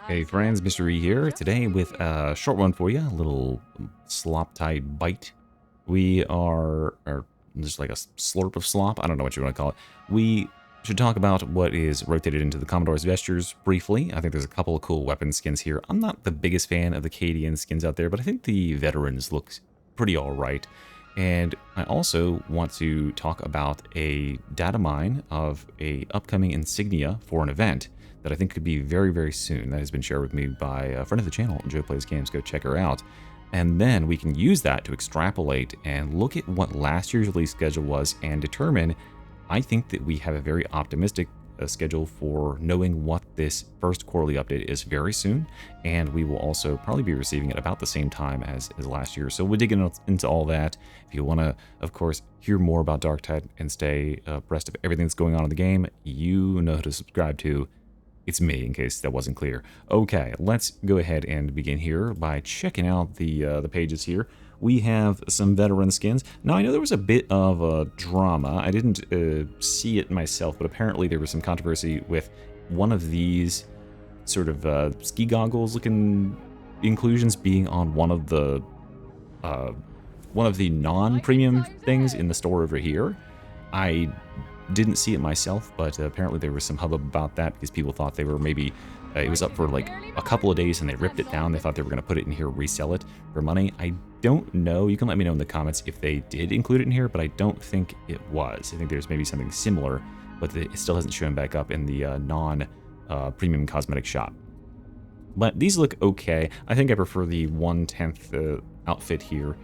Hey friends, Mr. E here, today with a short one for you, a little Sloptide bite. We are, or just like a slurp of slop, I don't know what you want to call it. We should talk about what is rotated into the Commodore's vestures briefly. I think there's a couple of cool weapon skins here. I'm not the biggest fan of the Cadian skins out there, but I think the veterans look pretty alright. And I also want to talk about a data mine of a upcoming insignia for an event that I think could be very, very soon. That has been shared with me by a friend of the channel, Joe Plays Games. Go check her out. And then we can use that to extrapolate and look at what last year's release schedule was and determine, I think that we have a very optimistic schedule for knowing what this first quarterly update is very soon. And we will also probably be receiving it about the same time as last year. So we'll dig into all that. If you want to, of course, hear more about Darktide and stay abreast of everything that's going on in the game, you know who to subscribe to. It's me, in case that wasn't clear. Okay, let's go ahead and begin here by checking out the pages here. We have some veteran skins. Now, I know there was a bit of drama. I didn't see it myself, but apparently there was some controversy with one of these sort of ski goggles-looking inclusions being on one of the non-premium things in the store over here. I didn't see it myself, but apparently there was some hubbub about that because people thought they were maybe, it was up for like a couple of days and they ripped it down. They thought they were going to put it in here, resell it for money. I don't know. You can let me know in the comments if they did include it in here, but I don't think it was. I think there's maybe something similar, but it still hasn't shown back up in the non-premium cosmetic shop. But these look okay. I think I prefer the 1/10 outfit here.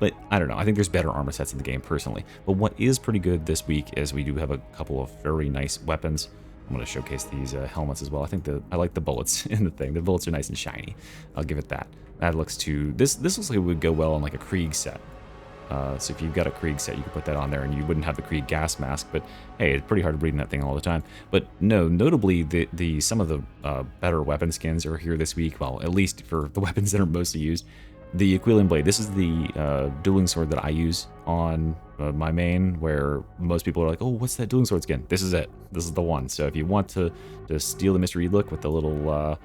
But I don't know. I think there's better armor sets in the game personally. But what is pretty good this week is we do have a couple of very nice weapons. I'm going to showcase these helmets as well. I like the bullets in the thing. The bullets are nice and shiny. I'll give it that. That looks too. This looks like it would go well on like a Krieg set. So if you've got a Krieg set, you could put that on there, and you wouldn't have the Krieg gas mask. But hey, it's pretty hard to breathe in that thing all the time. But no, notably, some of the better weapon skins are here this week. Well, at least for the weapons that are mostly used. The Aquilian Blade, this is the dueling sword that I use on my main, where most people are like, oh, what's that dueling sword skin? This is it. This is the one. So if you want to steal the mystery look with the little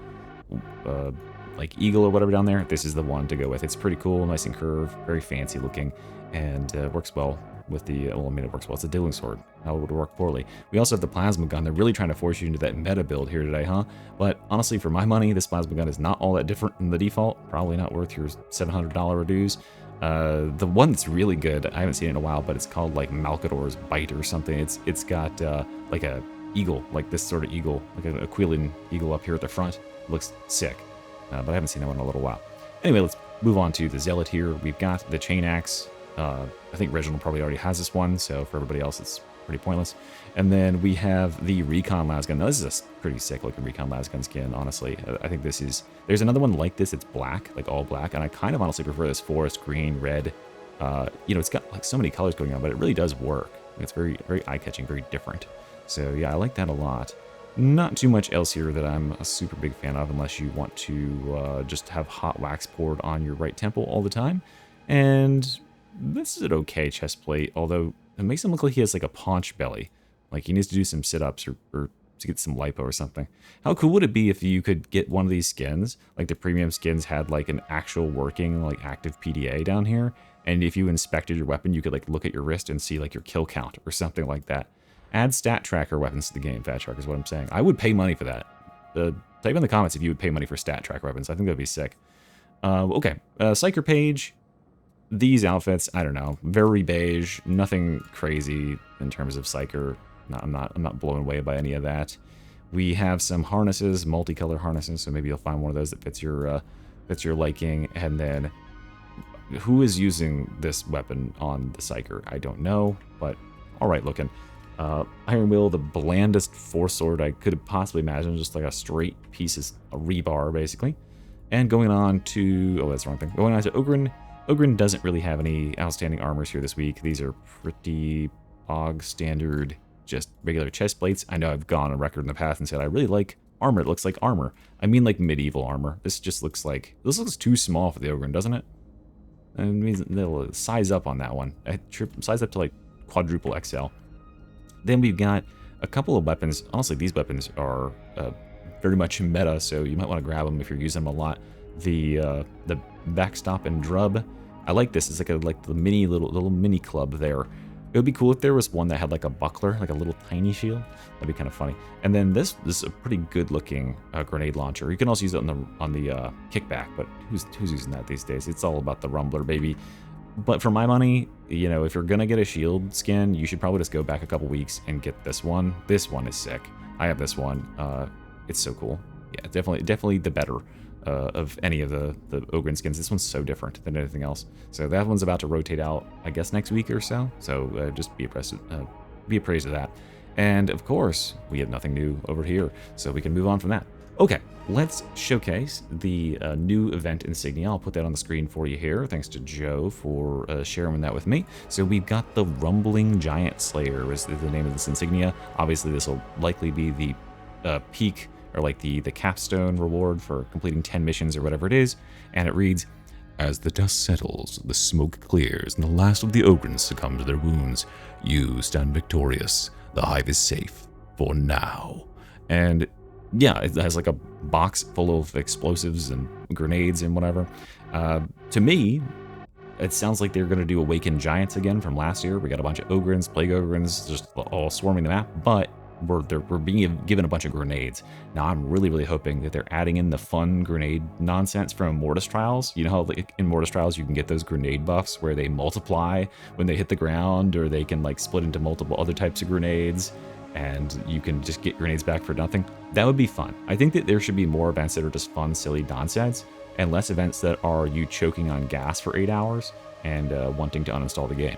like eagle or whatever down there, this is the one to go with. It's pretty cool, nice and curved, very fancy looking, and works well with the, well, I mean, it works well. It's a dueling sword. How would it work poorly? We also have the plasma gun. They're really trying to force you into that meta build here today, huh? But honestly, for my money, this plasma gun is not all that different than the default. Probably not worth your $700 dues. The one that's really good, I haven't seen it in a while, but it's called like Malcador's Bite or something. It's got like a eagle, like this sort of eagle, like an Aquilian eagle up here at the front. It looks sick, but I haven't seen that one in a little while. Anyway, let's move on to the Zealot here. We've got the chain axe. I think Reginald probably already has this one, so for everybody else, it's pretty pointless. And then we have the Recon Lasgun. Now, this is a pretty sick looking Recon Lasgun skin, honestly. I think this is, there's another one like this, it's black, like all black, and I kind of honestly prefer this forest green, red. You know, it's got like so many colors going on, but it really does work. It's very, very eye-catching, very different. So yeah, I like that a lot. Not too much else here that I'm a super big fan of, unless you want to just have hot wax poured on your right temple all the time. And this is an okay chest plate, although it makes him look like he has like a paunch belly. Like he needs to do some sit-ups or to get some lipo or something. How cool would it be if you could get one of these skins, like the premium skins had like an actual working, like active PDA down here, and if you inspected your weapon, you could like look at your wrist and see like your kill count or something like that. Add stat tracker weapons to the game, Fat Shark, is what I'm saying. I would pay money for that. Type in the comments if you would pay money for stat tracker weapons. I think that'd be sick. Okay, Psyker page. These outfits, I don't know, very beige, nothing crazy in terms of Psyker. I'm not blown away by any of that. We have some harnesses, multicolor harnesses, so maybe you'll find one of those that fits your liking. And then, who is using this weapon on the Psyker? I don't know, but all right looking. Iron Will, the blandest force sword I could have possibly imagined, just like a straight piece of rebar, basically. And going on to, oh, that's the wrong thing. Going on to Ogryn. Ogryn doesn't really have any outstanding armors here this week. These are pretty bog standard, just regular chest plates. I know I've gone on record in the past and said I really like armor. It looks like armor. I mean like medieval armor. This just looks like, this looks too small for the Ogryn, doesn't it? It means they'll size up on that one. Size up to like quadruple XL. Then we've got a couple of weapons. Honestly, these weapons are very much meta, so you might want to grab them if you're using them a lot. The backstop and drub, I like this. It's like the mini little mini club there. It would be cool if there was one that had like a buckler, like a little tiny shield. That'd be kind of funny. And then this is a pretty good looking grenade launcher. You can also use it on the kickback, but who's using that these days? It's all about the rumbler, baby. But for my money, you know, if you're gonna get a shield skin, you should probably just go back a couple weeks and get this one. This one is sick. I have this one. It's so cool. Yeah, definitely the better of any of the Ogryn skins. This one's so different than anything else. So that one's about to rotate out, I guess, next week or so. So just be appraised of that. And of course, we have nothing new over here, so we can move on from that. Okay, let's showcase the new event insignia. I'll put that on the screen for you here. Thanks to Joe for sharing that with me. So we've got the Rumbling Giant Slayer is the name of this insignia. Obviously, this will likely be the peak, or like the capstone reward for completing 10 missions or whatever it is. And it reads, "As the dust settles, the smoke clears, and the last of the Ogryns succumb to their wounds, you stand victorious. The hive is safe for now." And yeah, it has like a box full of explosives and grenades and whatever. To me, it sounds like they're going to do Awakened Giants again from last year. We got a bunch of Ogryns, Plague Ogrins, just all swarming the map, but we're being given a bunch of grenades. Now, I'm really hoping that they're adding in the fun grenade nonsense from Mortis Trials. You know how like, in Mortis Trials you can get those grenade buffs where they multiply when they hit the ground, or they can like split into multiple other types of grenades, and you can just get grenades back for nothing. That would be fun. I think that there should be more events that are just fun, silly nonsense, and less events that are you choking on gas for 8 hours and wanting to uninstall the game.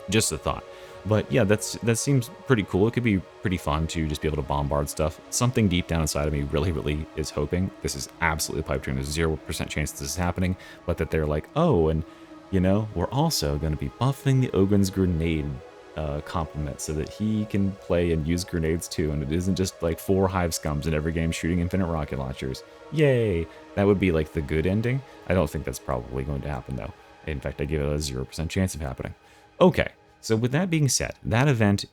Just a thought. But yeah, that seems pretty cool. It could be pretty fun to just be able to bombard stuff. Something deep down inside of me really is hoping, this is absolutely pipe dream, there's 0% chance this is happening, but that they're like, oh, and you know, we're also going to be buffing the Ogryn's grenade complement so that he can play and use grenades too, and it isn't just like 4 hive scums in every game shooting infinite rocket launchers. Yay! That would be like the good ending. I don't think that's probably going to happen though. In fact, I give it a 0% chance of happening. Okay. So with that being said, that event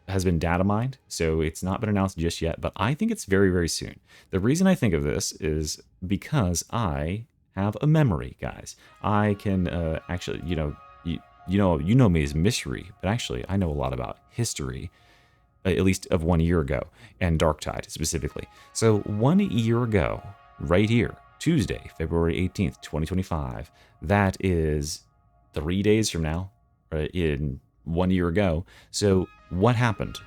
has been data mined, so it's not been announced just yet, but I think it's very soon. The reason I think of this is because I have a memory, guys. I can actually, you know me as Mystery, but actually I know a lot about history, at least of 1 year ago, and Darktide specifically. So 1 year ago, right here, Tuesday, February 18th, 2025, that is 3 days from now. In 1 year ago. So what happened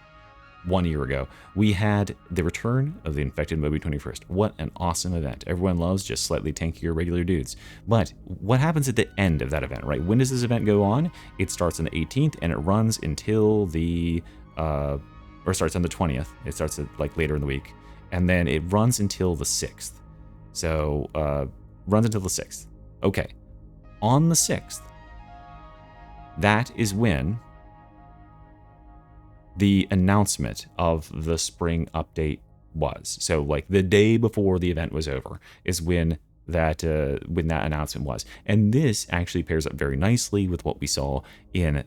1 year ago? We had the return of the infected Moby 21st. What an awesome event. Everyone loves just slightly tankier regular dudes. But what happens at the end of that event, right? When does this event go on? It starts on the 18th and it runs until the or starts on the 20th. It starts at, like later in the week, and then it runs until the 6th. So runs until the 6th. Okay. On the 6th, that is when the announcement of the spring update was. So like the day before the event was over is when that announcement was. And this actually pairs up very nicely with what we saw in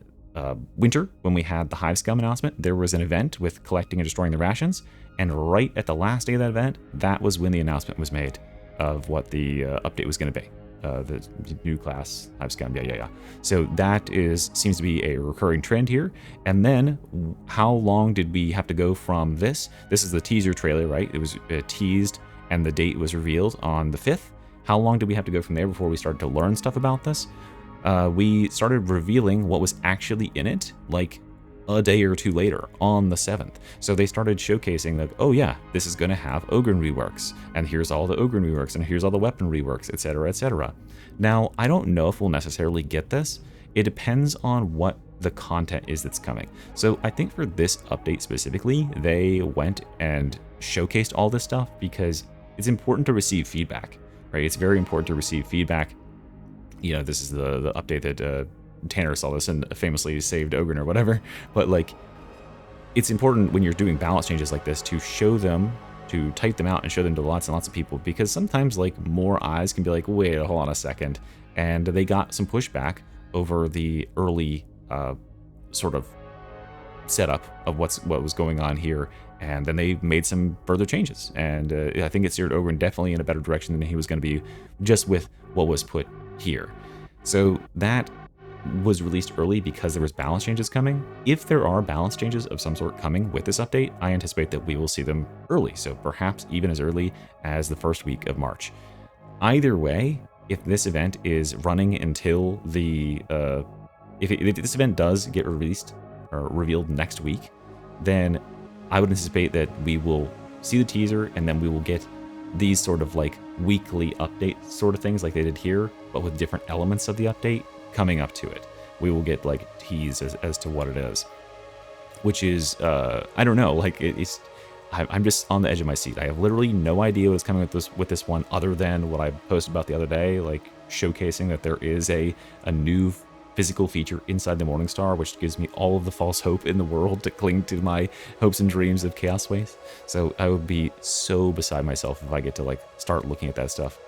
winter when we had the Hive Scum announcement. There was an event with collecting and destroying the rations, and right at the last day of that event, that was when the announcement was made of what the update was going to be. The new class Hive Scum, yeah. So that seems to be a recurring trend here. And then how long did we have to go from this? This is the teaser trailer, right? It was teased and the date was revealed on the 5th. How long did we have to go from there before we started to learn stuff about this? We started revealing what was actually in it, like a day or two later on the 7th. So they started showcasing that, oh yeah, this is going to have Ogryn reworks, and here's all the Ogryn reworks, and here's all the weapon reworks, etc, etc. Now, I don't know if we'll necessarily get this. It depends on what the content is that's coming. So I think for this update specifically, they went and showcased all this stuff because it's important to receive feedback, right? It's very important to receive feedback. You know, this is the update that Tanner saw this and famously saved Ogryn or whatever, but like, it's important when you're doing balance changes like this to show them, to type them out and show them to lots and lots of people, because sometimes like more eyes can be like, wait, hold on a second, and they got some pushback over the early sort of setup of what was going on here, And then they made some further changes. And I think it steered Ogryn definitely in a better direction than he was going to be just with what was put here. So that was released early because there was balance changes coming. If there are balance changes of some sort coming with this update, I anticipate that we will see them early. So perhaps even as early as the first week of March. Either way, if this event is running until the if this event does get released or revealed next week, then I would anticipate that we will see the teaser and then we will get these sort of like weekly update sort of things like they did here, but with different elements of the update coming up to it. We will get like tease as to what it is, which is I don't know, like I'm just on the edge of my seat. I have literally no idea what's coming with this one other than what I posted about the other day, like showcasing that there is a new physical feature inside the Morningstar, which gives me all of the false hope in the world to cling to my hopes and dreams of Chaos Waste. So I would be so beside myself if I get to like start looking at that stuff,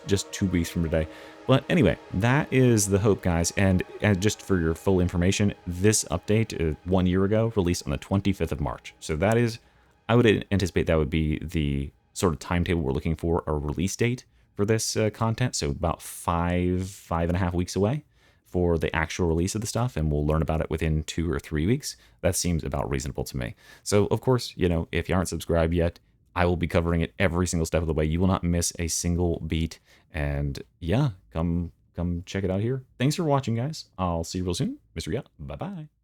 just 2 weeks from today. But anyway, that is the hope, guys. And just for your full information, this update 1 year ago released on the 25th of March. So that is, I would anticipate that would be the sort of timetable we're looking for, a release date for this content. So about 5.5 weeks away for the actual release of the stuff, and we'll learn about it within 2 or 3 weeks. That seems about reasonable to me. So, of course, if you aren't subscribed yet, I will be covering it every single step of the way. You will not miss a single beat. And yeah, come check it out here. Thanks for watching, guys. I'll see you real soon. Mr. Yeah, bye-bye.